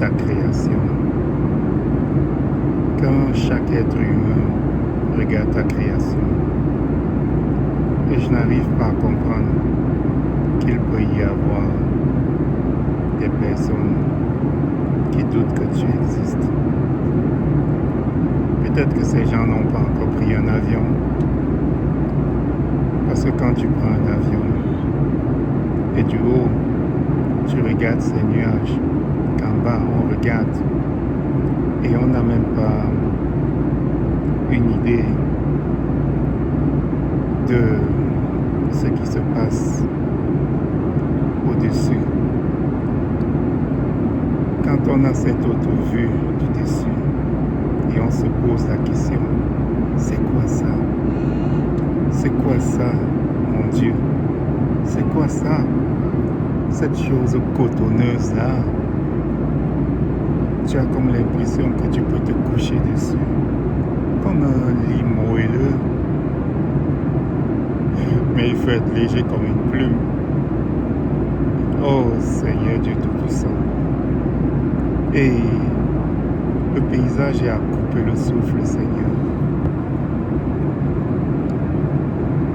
ta création. Quand chaque être humain regarde ta création, et je n'arrive pas à comprendre qu'il peut y avoir des personnes qui doutent que tu existes. Peut-être que ces gens n'ont pas encore pris un avion. Parce que quand tu prends un avion et du haut, tu regardes ces nuages, qu'en bas on regarde et on n'a même pas une idée de ce qui se passe au-dessus. Quand on a cette autre vue du dessus et on se pose la question, c'est quoi ça? C'est quoi ça, mon Dieu? C'est quoi ça? Cette chose cotonneuse là. Tu as comme l'impression que tu peux te coucher dessus. Comme un lit moelleux. Mais il faut être léger comme une plume. Oh Seigneur Dieu Tout-Puissant. Et le paysage est à couper le souffle, Seigneur.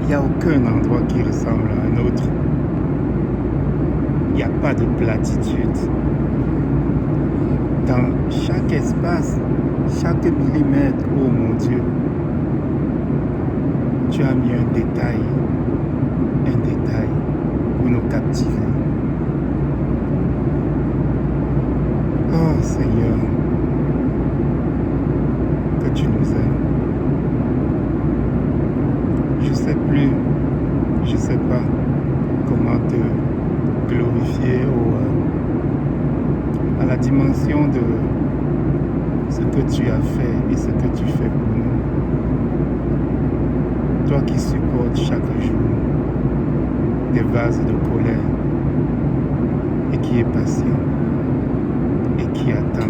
Il n'y a aucun endroit qui ressemble à un autre. Il n'y a pas de platitude. Dans chaque espace, chaque millimètre, oh mon Dieu, tu as mis un détail pour nous captiver. Oh Seigneur, que tu nous aimes. Je sais pas comment te glorifier à la dimension de ce que tu as fait et ce que tu fais pour nous. Toi qui supportes chaque jour des vases de colère et qui est patient et qui attend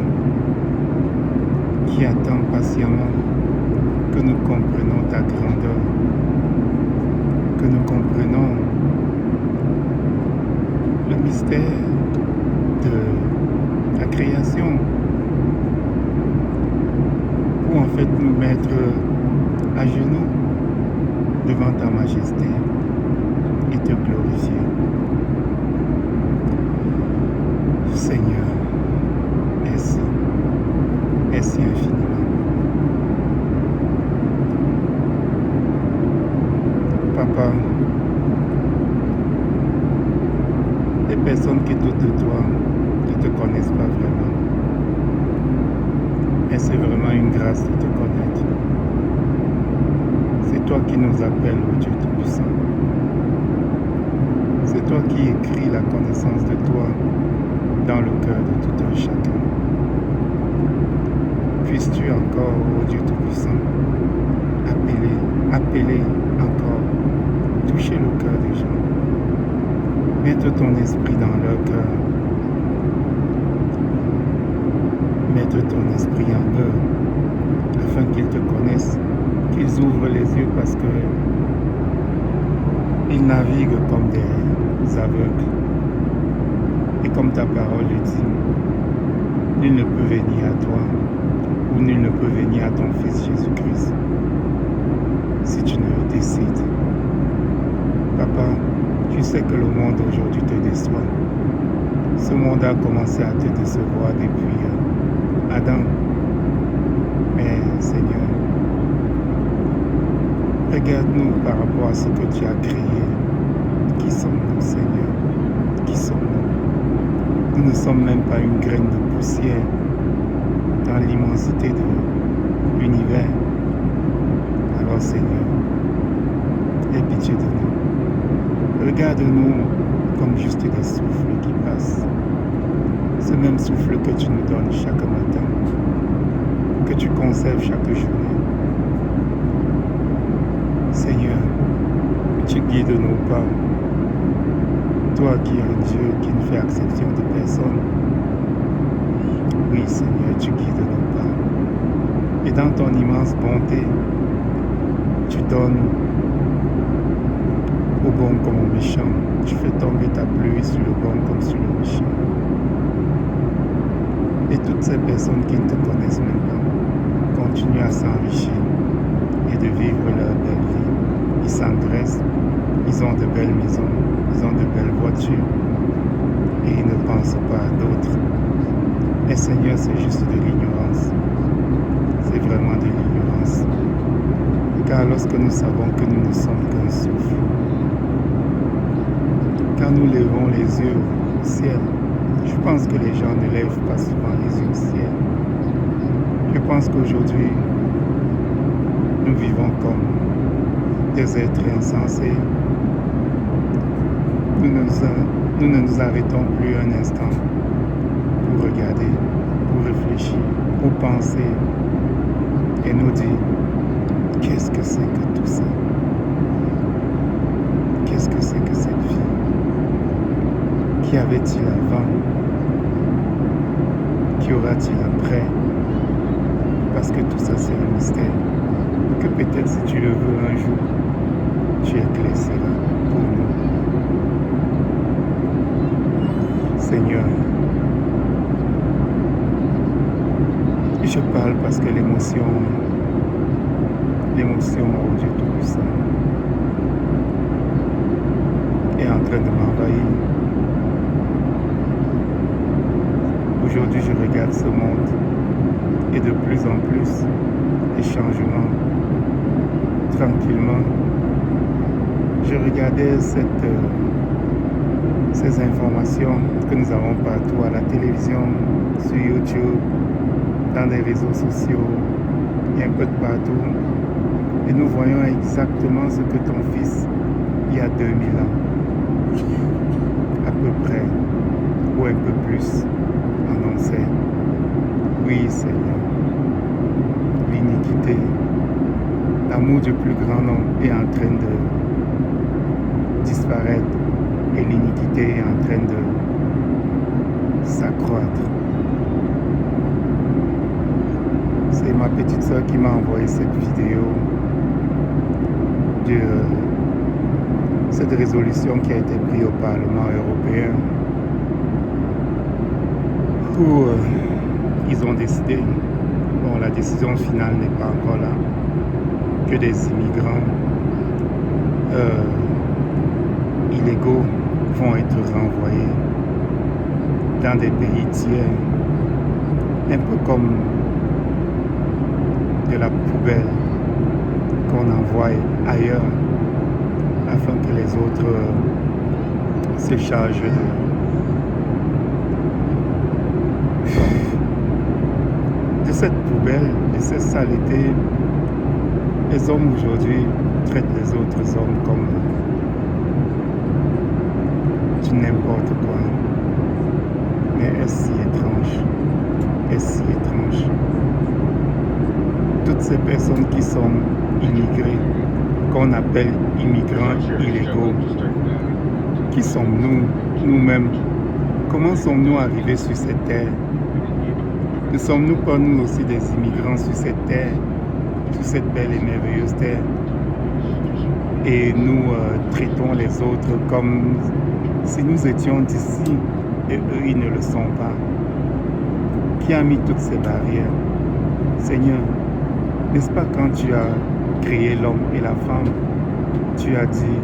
patiemment que nous comprenions ta grandeur, que nous comprenions le mystère de la création, pour en fait nous mettre à genoux devant ta majesté et te glorifier. Seigneur, merci. Merci infiniment. Papa, les personnes qui doutent de toi ne te connaissent pas vraiment. Et c'est vraiment une grâce de te connaître. C'est toi qui nous appelles au Dieu Tout-Puissant. C'est toi qui écris la connaissance de toi dans le cœur de tout un chacun. Puisses-tu encore, ô Dieu Tout-Puissant, appeler encore, toucher le cœur des gens. Mettre ton esprit dans leur cœur. Mettre ton esprit en eux, afin qu'ils te connaissent, qu'ils ouvrent les yeux parce que ils naviguent comme des aveugles. Et comme ta parole le dit, nul ne peut venir à toi, ou nul ne peut venir à ton Fils Jésus-Christ, si tu ne le décides. Papa, tu sais que le monde aujourd'hui te déçoit. Ce monde a commencé à te décevoir depuis Adam. Mais Seigneur, regarde-nous par rapport à ce que tu as créé. Qui sommes-nous, Seigneur? Qui sommes-nous? Nous ne sommes même pas une graine de poussière dans l'immensité de l'univers. Alors Seigneur, aie pitié de nous. Regarde-nous comme juste des souffles qui passent. Ce même souffle que tu nous donnes chaque matin, que tu conserves chaque journée. Seigneur, tu guides nos pas. Toi qui es un Dieu qui ne fait exception de personne. Oui, Seigneur, tu guides nos pas. Et dans ton immense bonté, tu donnes au bon comme au méchant. Tu fais tomber ta pluie sur le bon comme sur le méchant. Et toutes ces personnes qui ne te connaissent même pas continuent à s'enrichir et de vivre leur belle vie. Ils s'engraissent, ils ont de belles maisons, ils ont de belles voitures et ils ne pensent pas à d'autres. Et Seigneur, c'est juste de l'ignorance. C'est vraiment de l'ignorance. Car lorsque nous savons que nous ne sommes qu'un souffle, quand nous levons les yeux au ciel, je pense que les gens ne lèvent pas souvent les yeux au ciel. Je pense qu'aujourd'hui, nous vivons comme des êtres insensés. Nous ne nous arrêtons plus un instant pour regarder, pour réfléchir, pour penser et nous dire, qu'est-ce que c'est que tout ça? Qu'est-ce que c'est que cette vie? Qu'y avait-il avant? Qu'y aura-t-il après? Parce que tout ça c'est un mystère que peut-être si tu le veux un jour, tu éclairciras pour nous. Seigneur, je parle parce que l'émotion, oh Dieu Tout-Puissant, est en train de m'envahir. Aujourd'hui, je regarde ce monde et de plus en plus, les changements, tranquillement. Je regardais ces informations que nous avons partout à la télévision, sur YouTube, dans les réseaux sociaux, et un peu de partout. Et nous voyons exactement ce que ton fils, il y a 2000 ans, à peu près, ou un peu plus, annonçait. Oui, Seigneur, l'iniquité, l'amour du plus grand nombre est en train de disparaître et l'iniquité est en train de s'accroître. C'est ma petite soeur qui m'a envoyé cette vidéo de cette résolution qui a été prise au Parlement européen où ils ont décidé, bon, la décision finale n'est pas encore là, que des immigrants illégaux vont être renvoyés dans des pays tiers, un peu comme de la poubelle qu'on envoie ailleurs afin que les autres se chargent de cette poubelle, de cette saleté. Les hommes aujourd'hui traitent les autres hommes comme du n'importe quoi. Mais est-ce si étrange? Est-ce si étrange? Toutes ces personnes qui sont immigrées, qu'on appelle immigrants illégaux, qui sommes-nous, nous-mêmes? Comment sommes-nous arrivés sur cette terre? Ne sommes-nous pas nous aussi des immigrants sur cette terre, sur cette belle et merveilleuse terre? Et nous traitons les autres comme si nous étions d'ici et eux, ils ne le sont pas. Qui a mis toutes ces barrières? Seigneur, n'est-ce pas quand tu as créé l'homme et la femme, tu as dit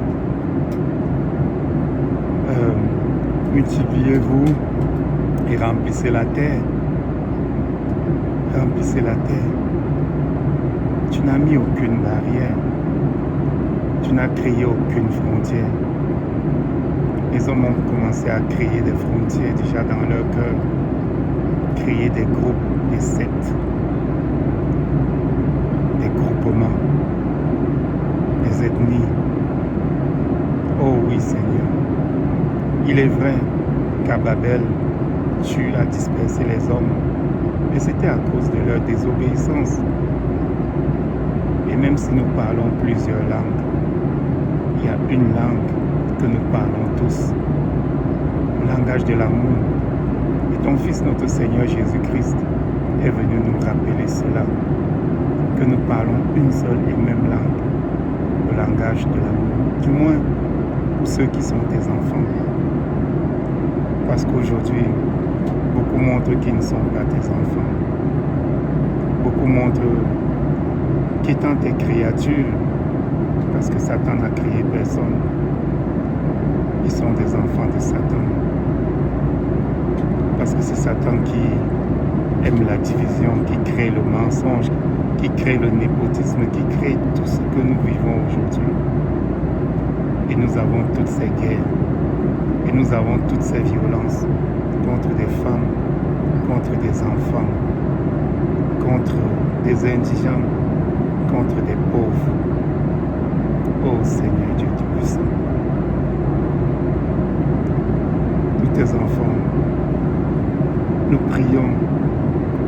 multipliez-vous et remplissez la terre. Remplissez la terre. Tu n'as mis aucune barrière. Tu n'as créé aucune frontière. Les hommes ont commencé à créer des frontières déjà dans leur cœur, créer des groupes, des sectes, des groupements, des ethnies. Oh oui, Seigneur. Il est vrai qu'à Babel, tu as dispersé les hommes, mais c'était à cause de leur désobéissance. Et même si nous parlons plusieurs langues, il y a une langue que nous parlons tous, le langage de l'amour. Et ton Fils, notre Seigneur Jésus-Christ, est venu nous rappeler cela, que nous parlons une seule et même langue, le langage de l'amour, du moins pour ceux qui sont tes enfants. Parce qu'aujourd'hui, Beaucoup montrent qu'ils ne sont pas tes enfants. Beaucoup montrent qu'étant tes créatures, parce que Satan n'a créé personne, ils sont des enfants de Satan. Parce que c'est Satan qui aime la division, qui crée le mensonge, qui crée le népotisme, qui crée tout ce que nous vivons aujourd'hui. Et nous avons toutes ces guerres, et nous avons toutes ces violences contre des femmes, contre des enfants, contre des indigents, contre des pauvres. Ô Seigneur Dieu Tout-Puissant, nous tes enfants, nous prions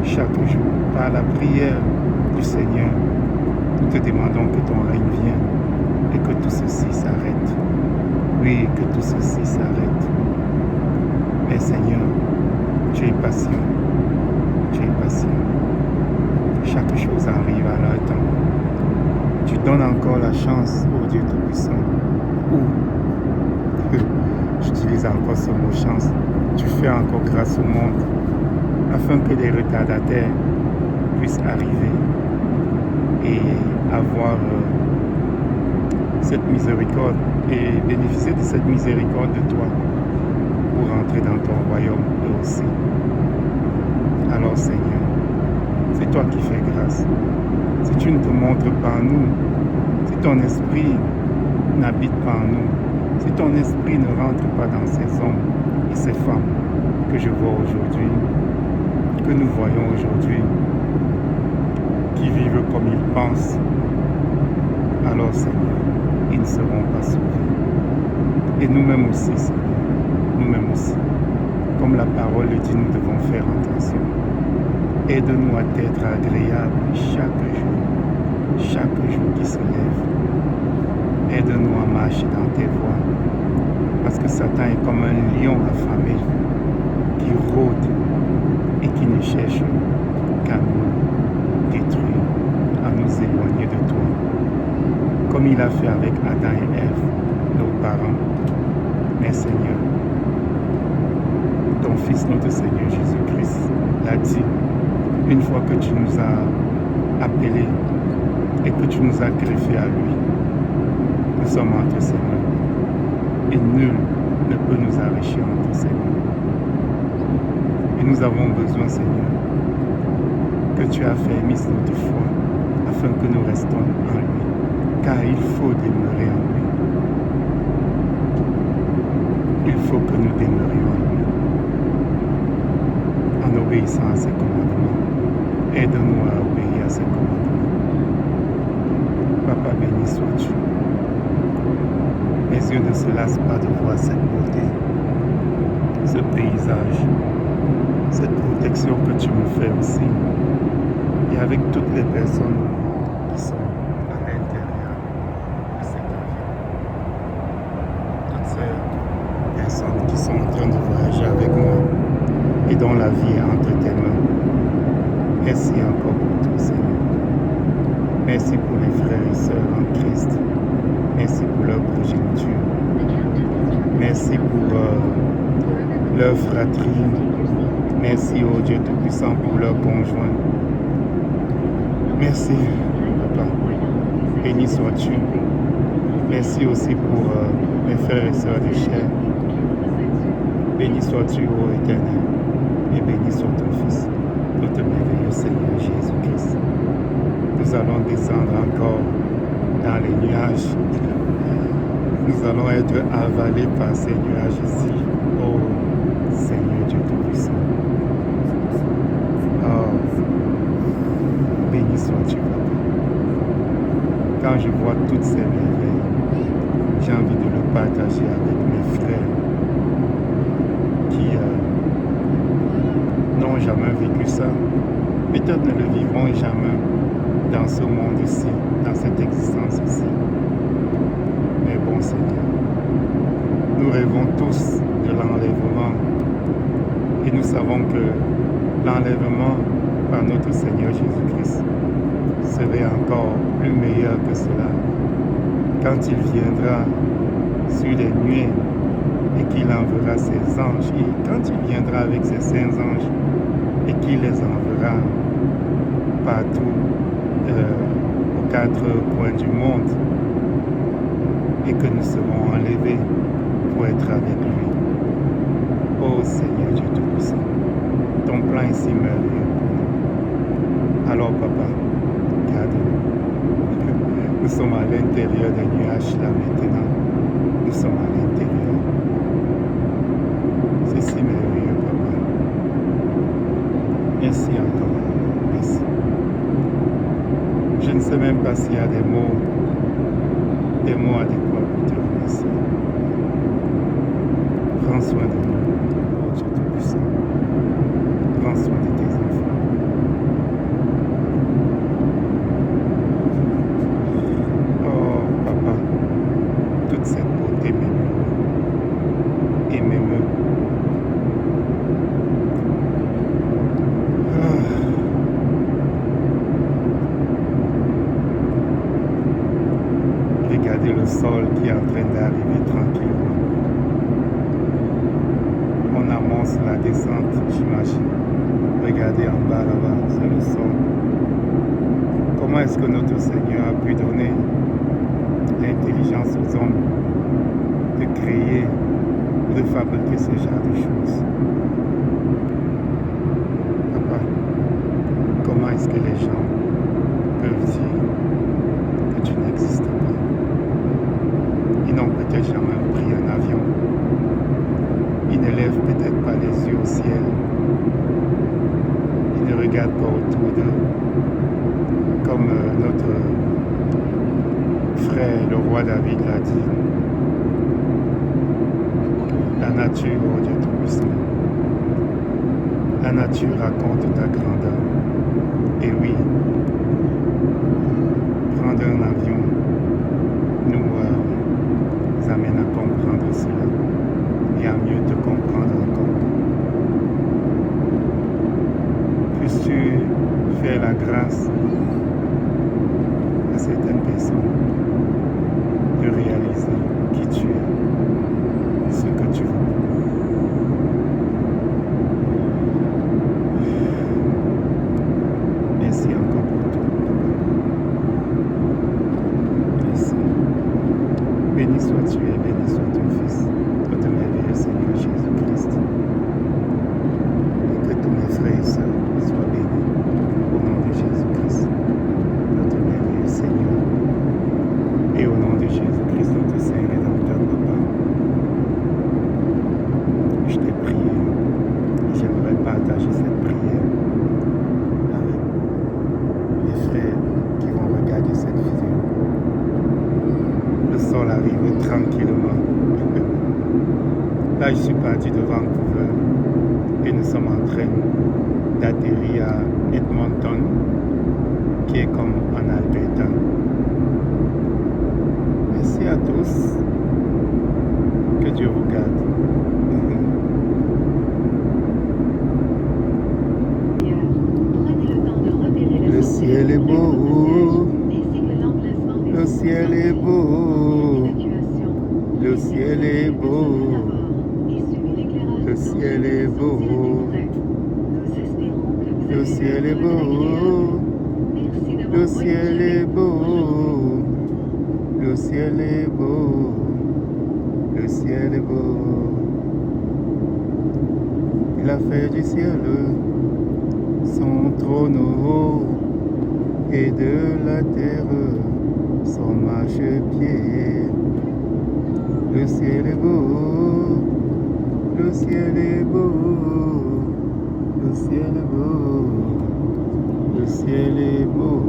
chaque jour par la prière du Seigneur. Nous te demandons que ton règne vienne et que tout ceci s'arrête. Oui, que tout ceci s'arrête. Mais Seigneur, tu es patient. Tu es patient. Chaque chose arrive à leur temps. Tu donnes encore la chance au Dieu Tout-Puissant. Ou, j'utilise encore ce mot chance, tu fais encore grâce au monde afin que les retardataires puissent arriver et avoir cette miséricorde et bénéficier de cette miséricorde de toi pour entrer dans ton royaume eux aussi. Alors Seigneur, c'est toi qui fais grâce. Si tu ne te montres pas en nous, si ton esprit n'habite pas en nous, si ton esprit ne rentre pas dans ces hommes et ces femmes que je vois aujourd'hui, que nous voyons aujourd'hui, qui vivent comme ils pensent, alors Seigneur, ils ne seront pas sauvés. Et nous-mêmes aussi, Seigneur, nous-mêmes aussi, comme la parole le dit, nous devons faire attention. Aide-nous à être agréables chaque jour qui se lève. Aide-nous à marcher dans tes voies, parce que Satan est comme un lion affamé qui rôde et qui ne cherche qu'à nous détruire, à nous éloigner de toi, comme il a fait avec Adam et Ève, nos parents. Mais Seigneur, ton Fils, notre Seigneur Jésus-Christ, l'a dit, une fois que tu nous as appelés et que tu nous as greffés à lui, nous sommes entre ses mains et nul ne peut nous arracher entre ses mains. Et nous avons besoin, Seigneur, que tu affermisses notre foi afin que nous restons en lui, car il faut demeurer en lui. Il faut que nous demeurions en lui, en obéissant à ses commandements. Aide-nous à obéir à ses commandements. Papa, béni sois-tu. Mes yeux ne se lassent pas de voir cette beauté, ce paysage, cette protection que tu me fais aussi. Et avec toutes les personnes qui sont à l'intérieur de cet avion. Toutes ces personnes qui sont en train de voyager avec moi et dont la vie est entre tes mains. Merci encore pour tout, Seigneur. Merci pour les frères et sœurs en Christ. Merci pour leur progéniture. Merci pour leur fratrie. Merci au Dieu Tout-Puissant pour leur conjoint. Merci, Papa. Béni sois-tu. Merci aussi pour mes frères et sœurs de chair. Béni sois-tu, ô Éternel. Et béni soit ton Fils, notre merveilleux Seigneur Jésus-Christ. Nous allons descendre encore dans les nuages. Nous allons être avalés par ces nuages ici. Oh Seigneur Dieu Tout-Puissant. Oh, béni sois-tu, Papa. Quand je vois toutes ces merveilles, j'ai envie de le partager avec mes frères qui n'ont jamais vécu ça. Peut-être ne le vivront jamais dans ce monde-ci, dans cette existence-ci. Mais bon Seigneur, nous rêvons tous de l'enlèvement et nous savons que l'enlèvement par notre Seigneur Jésus-Christ serait encore plus meilleur que cela. Quand il viendra sur les nuées et qu'il enverra ses anges. Et quand il viendra avec ses saints anges et qu'il les enverra partout aux quatre coins du monde et que nous serons enlevés pour être avec lui. Ô Seigneur Dieu Tout-Puissant, ton plan est si merveilleux pour nous. Alors papa, garde-nous. Nous sommes à l'intérieur des nuages là maintenant. Nous sommes à l'intérieur. C'est si merveilleux, papa. Merci encore. Merci. Je ne sais même pas s'il y a des mots adéquats pour te remercier. Prends soin de nous, oh Dieu Tout-Puissant. Prends soin de tes enfants. Oh, papa, toute cette beauté m'émeut. Et m'émeut. Regardez le sol qui est en train d'arriver tranquillement. On amorce la descente, j'imagine. Regardez en bas là-bas, c'est le sol. Comment est-ce que notre Seigneur a pu donner l'intelligence aux hommes de créer, de fabriquer ce genre de choses? Papa, comment est-ce que les gens peuvent dire que tu n'existes pas? Ils n'ont peut-être jamais pris un avion. Ils ne lèvent peut-être pas les yeux au ciel. Ils ne regardent pas autour d'eux. Comme notre frère, le roi David, l'a dit. La nature, oh Dieu Tout-Puissant. La nature raconte ta grandeur. Et oui, prendre un avion nous amène à comprendre cela et à mieux te comprendre encore. Puisses-tu faire la grâce à certaines personnes de réaliser qui tu es, ce que tu veux. Merci encore pour tout. Merci. Béni sois-tu et béni soit ton Fils, notre merveilleux Seigneur Jésus-Christ. Et que tous mes frères et sœurs soient bénis au nom de Jésus-Christ, notre merveilleux Seigneur. Et au nom de Jésus-Christ, notre Seigneur Rédempteur, Papa, je t'ai prié et j'aimerais partager cette prière avec mes frères qui vont regarder cette vidéo. Le sol arrive tranquillement. Là, je suis parti de Vancouver et nous sommes en train d'atterrir à Edmonton, qui est comme en Alberta. Merci à tous. Que Dieu vous garde. Le ciel est beau. Le ciel est beau. Le ciel est beau. Le ciel est beau. Le ciel est beau. Le ciel est beau. Le ciel est beau. Le ciel est beau. Il a fait du ciel son trône haut et de la terre son marchepied. Le ciel est beau. Le ciel est beau. Le ciel est beau. Le ciel est beau.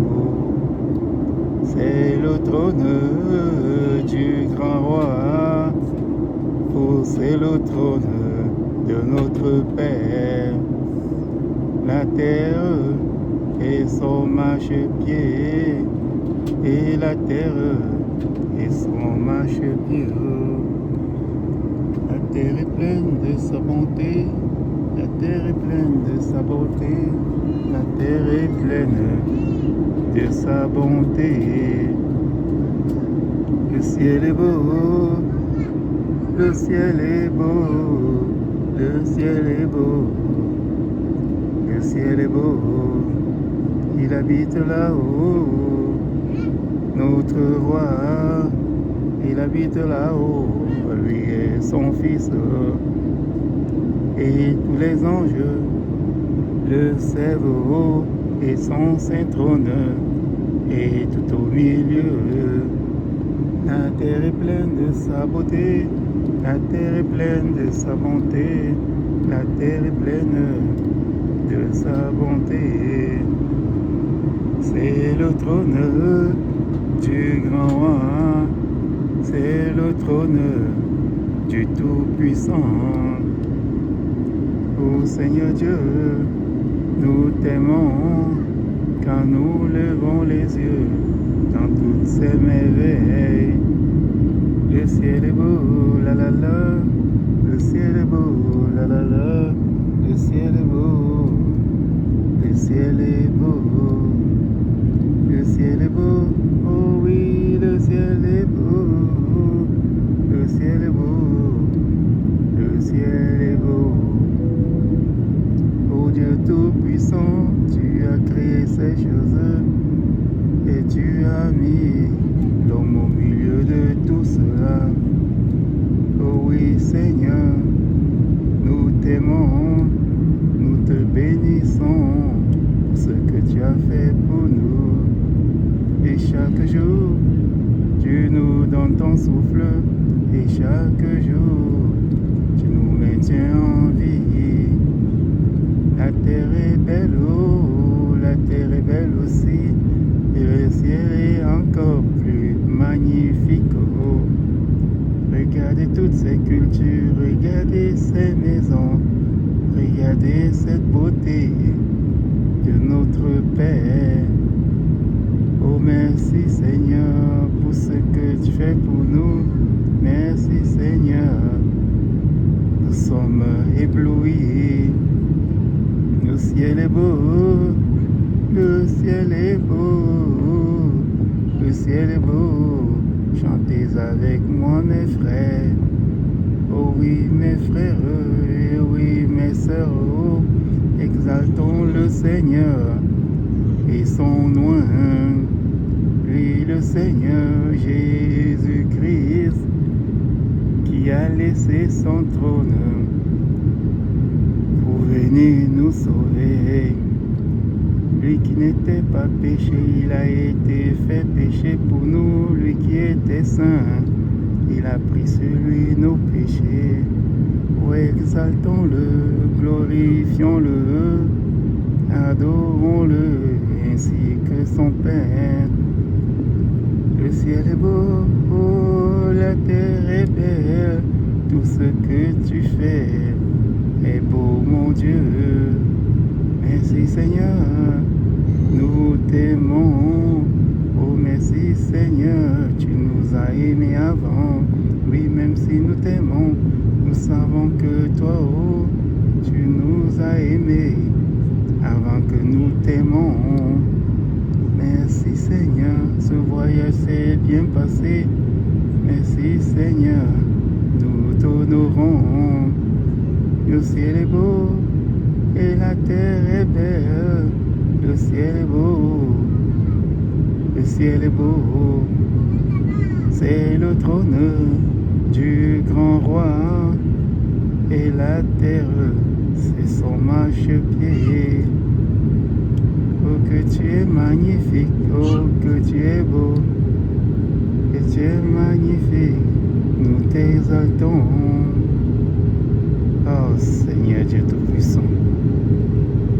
C'est le trône du grand roi. Oh, c'est le trône de notre Père. La terre est son marchepied. Et la terre est son marchepied. La terre est pleine de sa bonté. La terre est pleine de sa beauté. La terre est pleine de sa bonté. Le ciel est beau. Le ciel est beau, le ciel est beau, le ciel est beau, il habite là-haut, notre roi, il habite là-haut, lui et son fils, et tous les anges le servent et son saint trône, et tout au milieu, la terre est pleine de sa beauté, la terre est pleine de sa bonté, la terre est pleine de sa bonté. C'est le trône du grand roi, c'est le trône du Tout-Puissant. Ô Seigneur Dieu, nous t'aimons quand nous levons les yeux dans toutes ces merveilles. Le ciel est beau, la la la, le ciel est beau, la la la, le ciel est beau, le ciel est beau, le ciel est beau, oh oui, le ciel est beau, le ciel est beau, le ciel est beau. Oh Dieu Tout-Puissant, tu as créé ces choses et tu as mis l'homme au milieu de tout cela. Oh oui Seigneur, nous t'aimons, nous te bénissons pour ce que tu as fait pour nous. Et chaque jour, tu nous donnes ton souffle et chaque jour, tu nous maintiens en vie. La terre est belle, oh, la terre est belle aussi, et le ciel est encore plus magnifique, oh. Regardez toutes ces cultures, regardez ces maisons, regardez cette beauté de notre Père. Oh merci Seigneur pour ce que tu fais pour nous, merci Seigneur, nous sommes éblouis. Le ciel est beau, le ciel est beau, le ciel est beau. Chantez avec moi mes frères, oh oui mes frères, et oui mes sœurs, oh, exaltons le Seigneur et son nom, lui le Seigneur Jésus-Christ, qui a laissé son trône pour venir nous sauver. Lui qui n'était pas péché, il a été fait péché pour nous. Lui qui était saint, il a pris sur lui nos péchés. Oh, exaltons-le, glorifions-le, adorons-le, ainsi que son Père. Le ciel est beau, oh, la terre est belle, tout ce que tu fais est beau, mon Dieu. Merci Seigneur, nous t'aimons. Oh merci Seigneur, tu nous as aimés avant. Oui, même si nous t'aimons, nous savons que toi, oh, tu nous as aimés avant que nous t'aimons. Merci Seigneur, ce voyage s'est bien passé. Merci Seigneur, nous t'honorons. Le ciel est beau et la terre est belle. Le ciel est beau, le ciel est beau. C'est le trône du grand roi et la terre, c'est son marchepied. Oh que tu es magnifique, oh que tu es beau, que tu es magnifique, nous t'exaltons. Oh Seigneur Dieu Tout-Puissant,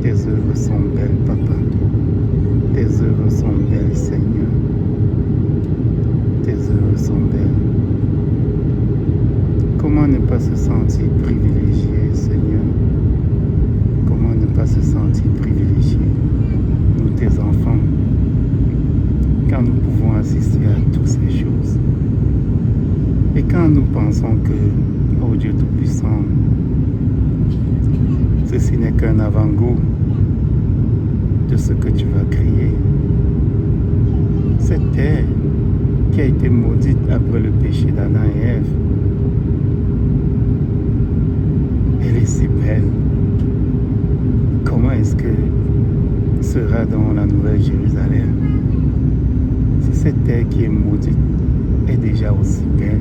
tes œuvres sont belles, Papa. Tes œuvres sont belles, Seigneur. Tes œuvres sont belles. Comment ne pas se sentir privilégié, Seigneur? Comment ne pas se sentir privilégié, nous tes enfants, quand nous pouvons assister à toutes ces choses? Et quand nous pensons que, oh Dieu Tout-Puissant, ceci n'est qu'un avant-goût de ce que tu vas créer. Cette terre qui a été maudite après le péché d'Adam et Ève regardons la Nouvelle Jérusalem, si cette terre qui est maudite est déjà aussi belle,